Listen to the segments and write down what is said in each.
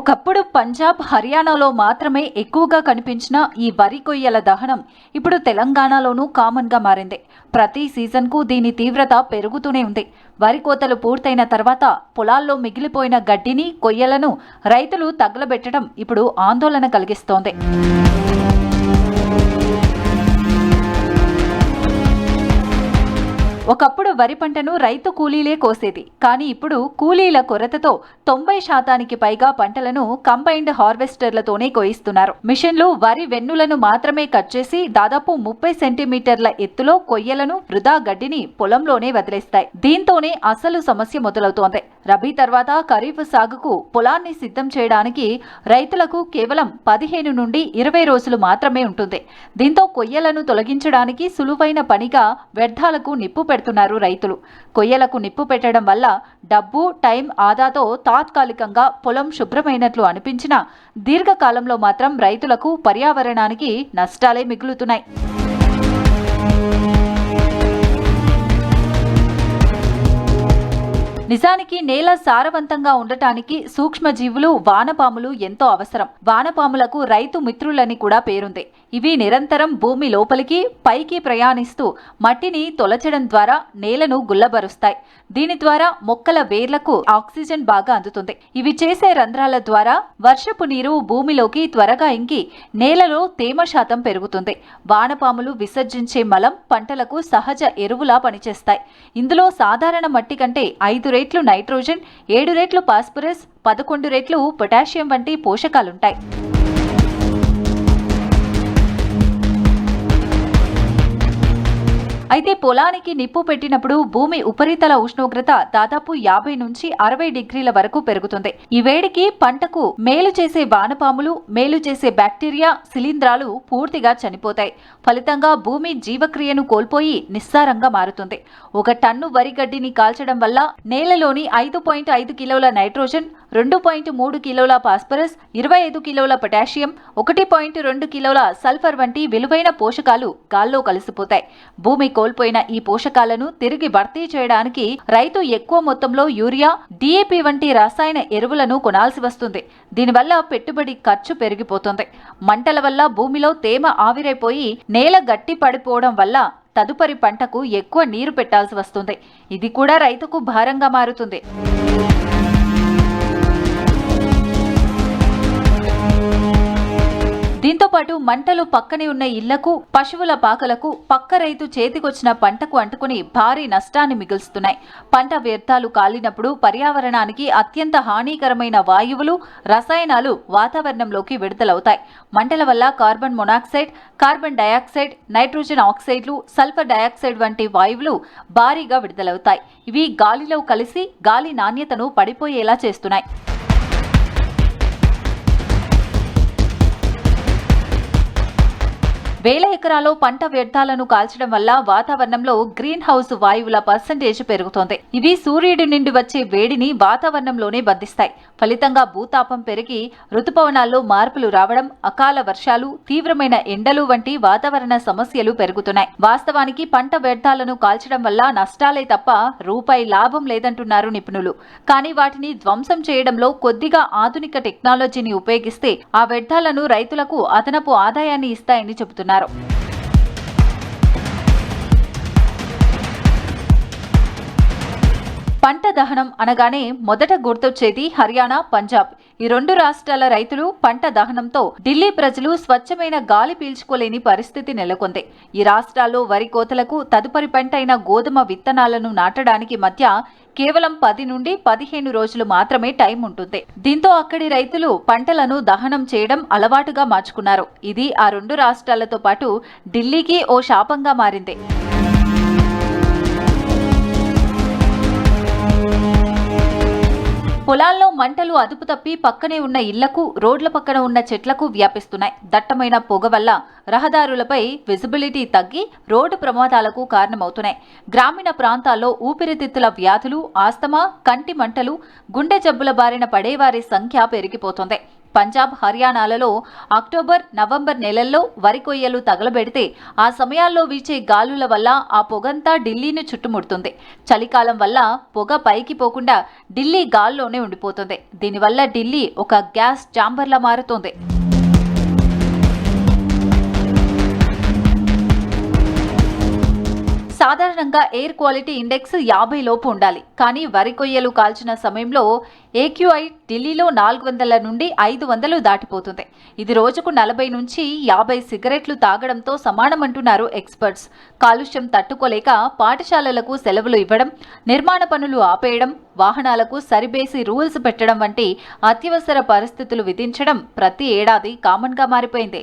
ఒకప్పుడు పంజాబ్, హర్యానాలో మాత్రమే ఎక్కువగా కనిపించిన ఈ వరి కొయ్యల దహనం ఇప్పుడు తెలంగాణలోనూ కామన్గా మారింది. ప్రతి సీజన్కు దీని తీవ్రత పెరుగుతూనే ఉంది. వరి కోతలు పూర్తయిన తర్వాత పొలాల్లో మిగిలిపోయిన గడ్డిని, కొయ్యలను రైతులు తగలబెట్టడం ఇప్పుడు ఆందోళన కలిగిస్తోంది. ఒకప్పుడు వరి పంటను రైతు కూలీలే కోసేది. కానీ ఇప్పుడు కూలీల కొరతతో 90% పైగా పంటలను కంబైన్డ్ హార్వెస్టర్లతోనే కోయిస్తున్నారు. మిషన్లు వరి వెన్నులను మాత్రమే కట్ చేసి దాదాపు 30 సెంటీమీటర్ల ఎత్తులో కొయ్యలను, వృధా గడ్డిని పొలంలోనే వదిలేస్తాయి. దీంతోనే అసలు సమస్య మొదలవుతోంది. రబీ తర్వాత ఖరీఫ్ సాగుకు పొలాన్ని సిద్ధం చేయడానికి రైతులకు కేవలం 15 నుండి 20 రోజులు మాత్రమే ఉంటుంది. దీంతో కొయ్యలను తొలగించడానికి సులువైన పనిగా వ్యర్థాలకు నిప్పు పెడుతున్నారు రైతులు. కొయ్యలకు నిప్పు పెట్టడం వల్ల డబ్బు, టైం ఆదాతో తాత్కాలికంగా పొలం శుభ్రమైనట్లు అనిపించినా దీర్ఘకాలంలో మాత్రం రైతులకు, పర్యావరణానికి నష్టాలే మిగులుతున్నాయి. నిజానికి నేల సారవంతంగా ఉండటానికి సూక్ష్మజీవులు, వానపాములు ఎంతో అవసరం. వానపాములకు రైతు మిత్రులని కూడా పేరుంది. ఇవి నిరంతరం భూమి లోపలికి, పైకి ప్రయాణిస్తూ మట్టిని తొలచడం ద్వారా నేలను గుల్లబరుస్తాయి. దీని ద్వారా మొక్కల వేర్లకు ఆక్సిజన్ బాగా అందుతుంది. ఇవి చేసే రంధ్రాల ద్వారా వర్షపు నీరు భూమిలోకి త్వరగా ఇంకి నేలలో తేమ శాతం పెరుగుతుంది. వానపాములు విసర్జించే మలం పంటలకు సహజ ఎరువులా పనిచేస్తాయి. ఇందులో సాధారణ మట్టి కంటే 5 రెట్లు నైట్రోజన్, 7 రెట్లు ఫాస్ఫరస్, 11 రెట్లు పొటాషియం వంటి పోషకాలుంటాయి. అయితే పొలానికి నిప్పు పెట్టినప్పుడు భూమి ఉపరితల ఉష్ణోగ్రత దాదాపు 50 నుంచి 60 డిగ్రీల వరకు పెరుగుతుంది. ఈ వేడికి పంటకు మేలు చేసే వానపాములు, మేలు చేసే బ్యాక్టీరియా, శిలీంధ్రాలు పూర్తిగా చనిపోతాయి. ఫలితంగా భూమి జీవక్రియను కోల్పోయి నిస్సారంగా మారుతుంది. 1 టన్ను వరి గడ్డిని కాల్చడం వల్ల నేలలోని 5.5 కిలోల నైట్రోజన్, 2.3 కిలోల ఫాస్ఫరస్, 25 కిలోల పొటాషియం, 1.2 కిలోల సల్ఫర్ వంటి విలువైన పోషకాలు గాల్లో కలిసిపోతాయి. భూమి కోల్పోయిన ఈ పోషకాలను తిరిగి భర్తీ చేయడానికి రైతు ఎక్కువ మొత్తంలో యూరియా, DAP వంటి రసాయన ఎరువులను కొనాల్సి వస్తుంది. దీనివల్ల పెట్టుబడి ఖర్చు పెరిగిపోతుంది. మంటల వల్ల భూమిలో తేమ ఆవిరైపోయి నేల గట్టి పడిపోవడం వల్ల తదుపరి పంటకు ఎక్కువ నీరు పెట్టాల్సి వస్తుంది. ఇది కూడా రైతుకు భారంగా మారుతుంది. దీంతో పాటు మంటలు పక్కనే ఉన్న ఇళ్లకు, పశువుల పాకలకు, పక్క రైతు చేతికొచ్చిన పంటకు అంటుకుని భారీ నష్టాన్ని మిగులుస్తున్నాయి. పంట వ్యర్థాలు కాలినప్పుడు పర్యావరణానికి అత్యంత హానికరమైన వాయువులు, రసాయనాలు వాతావరణంలోకి విడుదలవుతాయి. మంటల వల్ల carbon monoxide, carbon dioxide, nitrogen ఆక్సైడ్లు, సల్ఫర్ డయాక్సైడ్ వంటి వాయువులు భారీగా విడుదలవుతాయి. ఇవి గాలిలో కలిసి గాలి నాణ్యతను పడిపోయేలా చేస్తున్నాయి. వేల ఎకరాల్లో పంట వ్యర్థాలను కాల్చడం వల్ల వాతావరణంలో గ్రీన్ హౌస్ వాయువుల పర్సెంటేజ్ పెరుగుతోంది. ఇవి సూర్యుడి నుండి వచ్చే వేడిని వాతావరణంలోనే బంధిస్తాయి. ఫలితంగా భూతాపం పెరిగి రుతుపవనాల్లో మార్పులు రావడం, అకాల వర్షాలు, తీవ్రమైన ఎండలు వంటి వాతావరణ సమస్యలు పెరుగుతున్నాయి. వాస్తవానికి పంట వ్యర్థాలను కాల్చడం వల్ల నష్టాలే తప్ప రూపాయి లాభం లేదంటున్నారు నిపుణులు. కానీ వాటిని ధ్వంసం చేయడంలో కొద్దిగా ఆధునిక టెక్నాలజీని ఉపయోగిస్తే ఆ వ్యర్థాలను రైతులకు అదనపు ఆదాయాన్ని ఇస్తాయని చెబుతున్నారు. పంట దహనం అనగానే మొదట గుర్తొచ్చేది హర్యానా, పంజాబ్. ఈ 2 రాష్ట్రాల రైతులు పంట దహనంతో ఢిల్లీ ప్రజలు స్వచ్ఛమైన గాలి పీల్చుకోలేని పరిస్థితి నెలకొంది. ఈ రాష్ట్రాల్లో వరి కోతలకు, తదుపరి పంట అయిన గోధుమ విత్తనాలను నాటడానికి మధ్య కేవలం 10 నుండి 15 రోజులు మాత్రమే టైం ఉంటుంది. దీంతో అక్కడి రైతులు పంటలను దహనం చేయడం అలవాటుగా మార్చుకున్నారు. ఇది ఆ 2 రాష్ట్రాలతో పాటు ఢిల్లీకి ఓ శాపంగా మారింది. పొలాల్లో మంటలు అదుపు తప్పి పక్కనే ఉన్న ఇళ్లకు, రోడ్ల పక్కన ఉన్న చెట్లకు వ్యాపిస్తున్నాయి. దట్టమైన పొగ వల్ల రహదారులపై విజిబిలిటీ తగ్గి రోడ్డు ప్రమాదాలకు కారణమవుతున్నాయి. గ్రామీణ ప్రాంతాల్లో ఊపిరితిత్తుల వ్యాధులు, ఆస్తమా, కంటి మంటలు, గుండె జబ్బుల బారిన పడేవారి సంఖ్య పెరిగిపోతోంది. పంజాబ్, హర్యానాలలో అక్టోబర్, నవంబర్ నెలల్లో వరి కొయ్యలు తగలబెడితే ఆ సమయాల్లో వీచే గాలుల వల్ల ఆ పొగంతా ఢిల్లీని చుట్టుముడుతుంది. చలికాలం వల్ల పొగ పైకి పోకుండా ఢిల్లీ గాల్లోనే ఉండిపోతుంది. దీనివల్ల ఢిల్లీ ఒక గ్యాస్ ఛాంబర్లా మారుతుంది. సాధారణంగా ఎయిర్ క్వాలిటీ ఇండెక్స్ 50 లోపు ఉండాలి. కానీ వరి కొయ్యలు కాల్చిన సమయంలో AQI ఢిల్లీలో 400 నుండి 500 దాటిపోతుంది. ఇది రోజుకు 40 నుంచి 50 సిగరెట్లు తాగడంతో సమానమంటున్నారు ఎక్స్పర్ట్స్. కాలుష్యం తట్టుకోలేక పాఠశాలలకు సెలవులు ఇవ్వడం, నిర్మాణ పనులు ఆపేయడం, వాహనాలకు సరిబేసి రూల్స్ పెట్టడం వంటి అత్యవసర పరిస్థితులు విధించడం ప్రతి ఏడాది కామన్గా మారిపోయింది.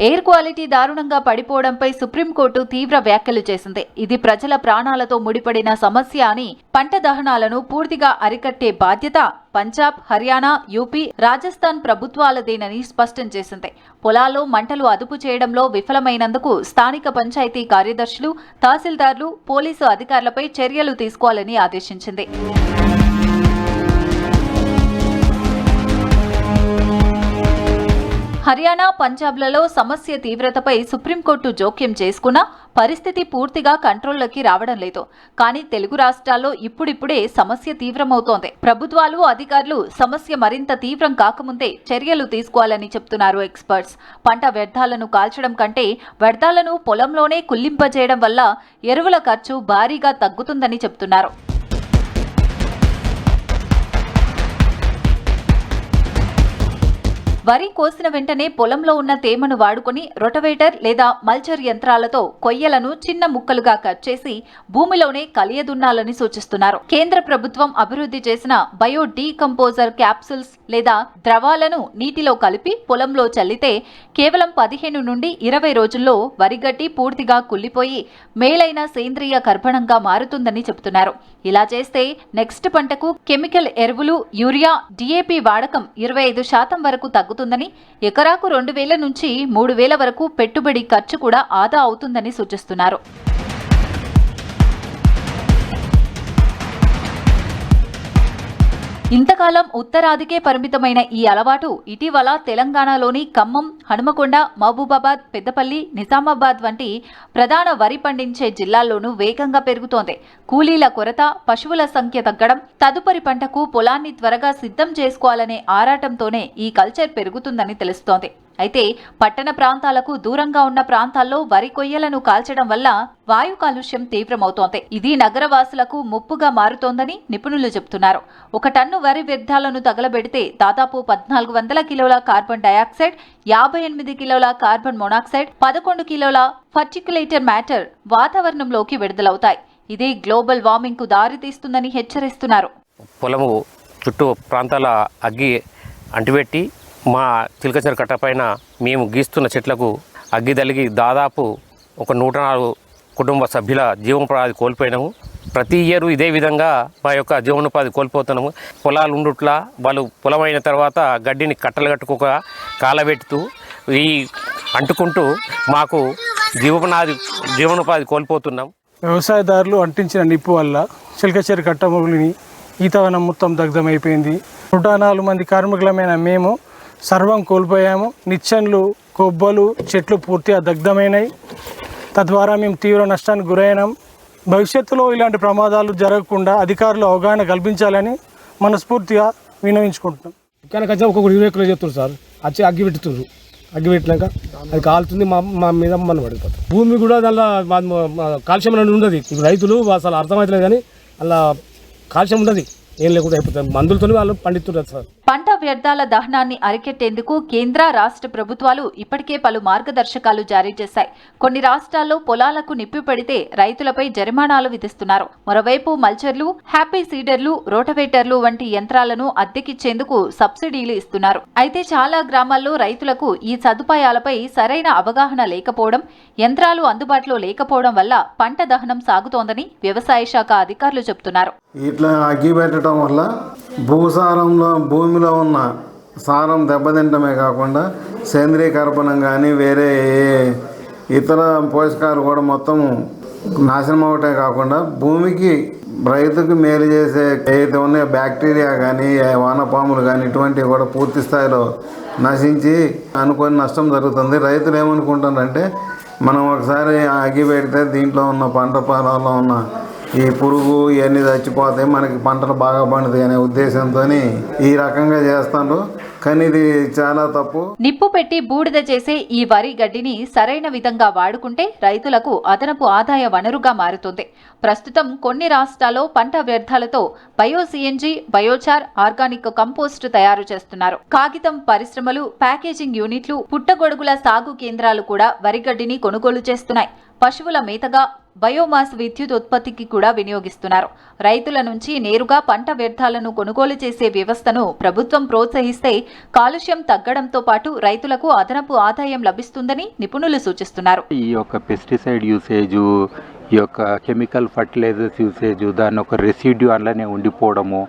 ఎయిర్ క్వాలిటీ దారుణంగా పడిపోవడంపై సుప్రీంకోర్టు తీవ్ర వ్యాఖ్యలు చేసింది. ఇది ప్రజల ప్రాణాలతో ముడిపడిన సమస్య అని, పంట దహనాలను పూర్తిగా అరికట్టే బాధ్యత పంజాబ్, హర్యానా, యూపీ, రాజస్థాన్ ప్రభుత్వాలదేనని స్పష్టం చేసింది. పొలాల్లో మంటలు అదుపు చేయడంలో విఫలమైనందుకు స్థానిక పంచాయతీ కార్యదర్శులు, తహసీల్దార్లు, పోలీసు అధికారులపై చర్యలు తీసుకోవాలని ఆదేశించింది. హర్యానా, పంజాబ్లలో సమస్య తీవ్రతపై సుప్రీంకోర్టు జోక్యం చేసుకున్నా పరిస్థితి పూర్తిగా కంట్రోల్లోకి రావడం లేదు. కానీ తెలుగు రాష్ట్రాల్లో ఇప్పుడిప్పుడే సమస్య తీవ్రమవుతోంది. ప్రభుత్వాలు, అధికారులు సమస్య మరింత తీవ్రం కాకముందే చర్యలు తీసుకోవాలని చెప్తున్నారు ఎక్స్పర్ట్స్. పంట వ్యర్థాలను కాల్చడం కంటే వ్యర్థాలను పొలంలోనే కుళ్లింపజేయడం వల్ల ఎరువుల ఖర్చు భారీగా తగ్గుతుందని చెప్తున్నారు. వరి కోసిన వెంటనే పొలంలో ఉన్న తేమను వాడుకొని రొటవేటర్ లేదా మల్చర్ యంత్రాలతో కొయ్యలను చిన్న ముక్కలుగా కట్ చేసి భూమిలోనే కలియదున్నాలని సూచిస్తున్నారు. కేంద్ర ప్రభుత్వం అభివృద్ధి చేసిన బయో డీకంపోజర్ క్యాప్సూల్స్ లేదా ద్రవాలను నీటిలో కలిపి పొలంలో చల్లితే కేవలం 15 నుండి 20 రోజుల్లో వరిగడ్డి పూర్తిగా కుళ్లిపోయి మేలైన సేంద్రియ కర్బనంగా మారుతుందని చెబుతున్నారు. ఇలా చేస్తే నెక్స్ట్ పంటకు కెమికల్ ఎరువులు, యూరియా, DAP వాడకం 25% వరకు తగ్గుతుందని, ఎకరాకు 2000 నుంచి 3000 వరకు పెట్టుబడి ఖర్చు కూడా ఆదా అవుతుందని సూచిస్తున్నారు. ఇంతకాలం ఉత్తరాదికే పరిమితమైన ఈ అలవాటు ఇటీవల తెలంగాణలోని ఖమ్మం, హనుమకొండ, మహబూబాబాద్, పెద్దపల్లి, నిజామాబాద్ వంటి ప్రధాన వరి పండించే జిల్లాల్లోనూ వేగంగా పెరుగుతోంది. కూలీల కొరత, పశువుల సంఖ్య తగ్గడం, తదుపరి పంటకు పొలాన్ని త్వరగా సిద్ధం చేసుకోవాలనే ఆరాటంతోనే ఈ కల్చర్ పెరుగుతుందని తెలుస్తోంది. అయితే పట్టణ ప్రాంతాలకు దూరంగా ఉన్న ప్రాంతాల్లో వరి కొయ్యలను కాల్చడం వల్ల వాయు కాలుష్యం తీవ్రమవుతోంది. ఇది నగరవాసులకు ముప్పుగా మారుతోందని నిపుణులు చెబుతున్నారు. 1 టన్ను వరి వ్యర్థాలను తగలబెడితే దాదాపు 1400 కిలోల కార్బన్ డయాక్సైడ్, 58 కిలోల కార్బన్ మోనాక్సైడ్, 11 కిలోల పర్టిక్యులేటర్ మ్యాటర్ వాతావరణంలోకి విడుదలవుతాయి. ఇది గ్లోబల్ వార్మింగ్ కు దారితీస్తుందని హెచ్చరిస్తున్నారు. పొలము చుట్టూ ప్రాంతాల అగ్గి అంటిపెట్టి మా చిలకచెర కట్ట పైన మేము గీస్తున్న చెట్లకు అగ్గి తగిలి దాదాపు ఒక 104 కుటుంబ సభ్యుల జీవనోపాధి కోల్పోయినాము. ప్రతి ఇయర్ ఇదే విధంగా మా యొక్క జీవనోపాధి కోల్పోతున్నాము. పొలాలు ఉండుట్లా వాళ్ళు పొలం అయిన తర్వాత గడ్డిని కట్టలు కట్టుకోక కాలబెట్టుతూ ఈ అంటుకుంటూ మాకు జీవనోపాధి కోల్పోతున్నాం. వ్యవసాయదారులు అంటించిన నిప్పు వల్ల చిలకచెర కట్ట మొగులిని ఈతవనం మొత్తం దగ్ధమైపోయింది. 104 మంది కార్మికులమైన మేము సర్వం కోల్పోయాము. నిచ్చెన్లు, కొబ్బలు, చెట్లు పూర్తిగా దగ్ధమైనాయి. తద్వారా మేము తీవ్ర నష్టానికి గురైనాం. భవిష్యత్తులో ఇలాంటి ప్రమాదాలు జరగకుండా అధికారులు అవగాహన కల్పించాలని మనస్ఫూర్తిగా విన్నవించుకుంటున్నాం. ఇక్కడ ఒక్కొక్క 20 కిలో చెప్తున్నారు సార్, వచ్చి అగ్గి పెట్టుతున్నారు. అగ్గి పెట్టినాక అది కాలుతుంది, మా మీద మన పడిపోతుంది. భూమి కూడా దానిలో కాల్షియం అనేది ఉండదు. ఇప్పుడు రైతులు అసలు అర్థమవుతలేదు, కానీ అలా కాల్షియం ఉండదు, ఏం లేకుండా అయిపోతుంది. మందులతో వాళ్ళు పండిస్తున్నారు సార్. పంట వ్యర్థాల దహనాన్ని అరికెట్టేందుకు కేంద్ర, రాష్ట్ర ప్రభుత్వాలు ఇప్పటికే పలు మార్గదర్శకాలు జారీ చేశాయి. కొన్ని రాష్ట్రాల్లో పొలాలకు నిప్పి పెడితే రైతులపై జరిమానాలు విధిస్తున్నారు. మరోవైపు మల్చర్లు, హ్యాపీ సీడర్లు, రోటవేటర్లు వంటి యంత్రాలను అద్దెకిచ్చేందుకు సబ్సిడీలు ఇస్తున్నారు. అయితే చాలా గ్రామాల్లో రైతులకు ఈ సదుపాయాలపై సరైన అవగాహన లేకపోవడం, యంత్రాలు అందుబాటులో లేకపోవడం వల్ల పంట దహనం సాగుతోందని వ్యవసాయ శాఖ అధికారులు చెబుతున్నారు. ఇట్లా అగ్గి పెట్టడం వల్ల భూమిలో ఉన్న సారం దెబ్బతింటమే కాకుండా సేంద్రీయ కర్బనం కానీ వేరే ఇతర పోషకాలు కూడా మొత్తం నాశనం అవటే కాకుండా భూమికి రైతుకు మేలు చేసే ఏదైతే ఉన్నాయో బ్యాక్టీరియా కానీ వానపాములు కానీ ఇటువంటివి కూడా పూర్తి స్థాయిలో నశించి అనుకోని నష్టం జరుగుతుంది. రైతులు ఏమనుకుంటారంటే మనం ఒకసారి అగ్గి పెడితే దీంట్లో ఉన్న పంట పొలాల్లో ఉన్న ఈ పురుగు ఇవన్నీ చచ్చిపోతాయి, మనకి పంటలు బాగా పండుతాయి అనే ఉద్దేశంతో ఈ రకంగా చేస్తాను. కానీ ఇది చాలా తప్పు. నిప్పు పెట్టి బూడిద చేసే ఈ వరి గడ్డిని సరైన విధంగా వాడుకుంటే రైతులకు అదనపు ఆదాయ వనరుగా మారుతుంది. ప్రస్తుతం కొన్ని రాష్ట్రాల్లో పంట వ్యర్థాలతో bio CNG, biochar, organic compost తయారు చేస్తున్నారు. కాగితం పరిశ్రమలు, ప్యాకేజింగ్ యూనిట్లు, పుట్టగొడుగుల సాగు కేంద్రాలు కూడా వరిగడ్డిని కొనుగోలు చేస్తున్నాయి. పశువుల మేతగా బయోమాస్ విద్యుత్ ఉత్పత్తికి కూడా వినియోగిస్తున్నారు. రైతుల నుంచి నేరుగా పంట వ్యర్థాలను కొనుగోలు చేసే వ్యవస్థను ప్రభుత్వం ప్రోత్సహిస్తే కాలుష్యం తగ్గడంతో పాటు రైతులకు అదనపు ఆదాయం లభిస్తుందని నిపుణులు సూచిస్తున్నారు. ఈ యొక్క పెస్టిసైడ్ యూసేజు, ఈ యొక్క కెమికల్ ఫర్టిలైజర్స్ యూసేజు, దాని ఒక రెసిడ్యూ అలానే ఉండిపోవడము,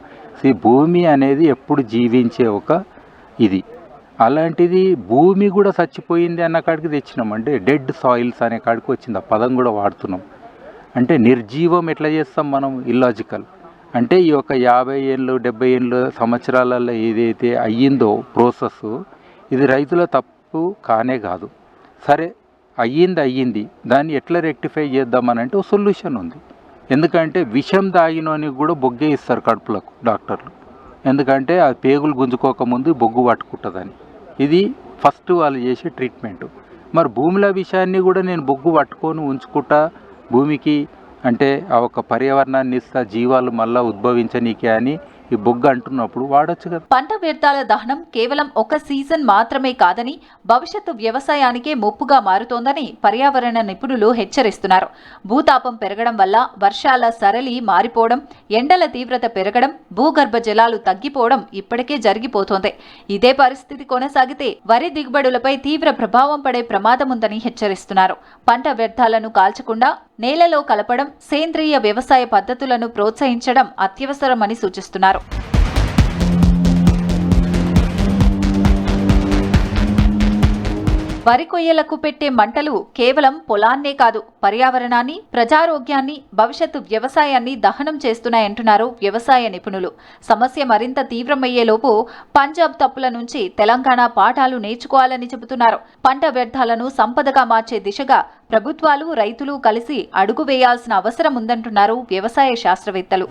భూమి అనేది ఎప్పుడు జీవించే ఒక ఇది. అలాంటిది భూమి కూడా చచ్చిపోయింది అన్న కాడికి తెచ్చినాం. అంటే డెడ్ సాయిల్స్ అనే కాడికి వచ్చింది, ఆ పదం కూడా వాడుతున్నాం. అంటే నిర్జీవం ఎట్లా చేస్తాం మనం? ఇల్లాజికల్. అంటే ఈ యొక్క 50 ఏళ్ళు 70 ఏళ్ళు సంవత్సరాలలో ఏదైతే అయ్యిందో ప్రాసెస్, ఇది రైతుల తప్పు కానే కాదు. సరే అయ్యింది, దాన్ని ఎట్లా రెక్టిఫై చేద్దామనంటే ఒక సొల్యూషన్ ఉంది. ఎందుకంటే విషం తాగినోనికి కూడా బొగ్గే ఇస్తారు కడుపులకు డాక్టర్లు. ఎందుకంటే ఆ పేగులు గుంజుకోకముందు బొగ్గు పట్టుకుంటుందని. ఇది ఫస్ట్ వాళ్ళు చేసే ట్రీట్మెంట్. మరి భూమిల విషయాన్ని కూడా నేను బొగ్గు పట్టుకొని ఉంచుకుంటా భూమికి, అంటే ఆ ఒక పర్యావరణాన్ని ఇస్తా, జీవాలు మళ్ళీ ఉద్భవించనీకే అని ఈ బొగ్గు అంటున్నప్పుడు వాడొచ్చు కదా. పంట వ్యర్థాల దహనం కేవలం ఒక సీజన్ మాత్రమే కాదని, భవిష్యత్తు వ్యవసాయానికే ముప్పుగా మారుతోందని పర్యావరణ నిపుణులు హెచ్చరిస్తున్నారు. భూతాపం పెరగడం వల్ల వర్షాల సరళి మారిపోవడం, ఎండల తీవ్రత పెరగడం, భూగర్భ జలాలు తగ్గిపోవడం ఇప్పటికే జరిగిపోతోంది. ఇదే పరిస్థితి కొనసాగితే వరి దిగుబడులపై తీవ్ర ప్రభావం పడే ప్రమాదం ఉందని హెచ్చరిస్తున్నారు. పంట వ్యర్థాలను కాల్చకుండా నేలలో కలపడం, సేంద్రియ వ్యవసాయ పద్ధతులను ప్రోత్సహించడం అత్యవసరమని సూచిస్తున్నారు. వరి కొయ్యలకు పెట్టే మంటలు కేవలం పొలాన్నే కాదు, పర్యావరణాన్ని, ప్రజారోగ్యాన్ని, భవిష్యత్తు వ్యవసాయాన్ని దహనం చేస్తున్నాయంటున్నారు వ్యవసాయ నిపుణులు. సమస్య మరింత తీవ్రమయ్యేలోపు పంజాబ్ తప్పుల నుంచి తెలంగాణ పాఠాలు నేర్చుకోవాలని చెబుతున్నారు. పంట వ్యర్థాలను సంపదగా మార్చే దిశగా ప్రభుత్వాలు, రైతులు కలిసి అడుగు వేయాల్సిన అవసరం ఉందంటున్నారు వ్యవసాయ శాస్త్రవేత్తలు.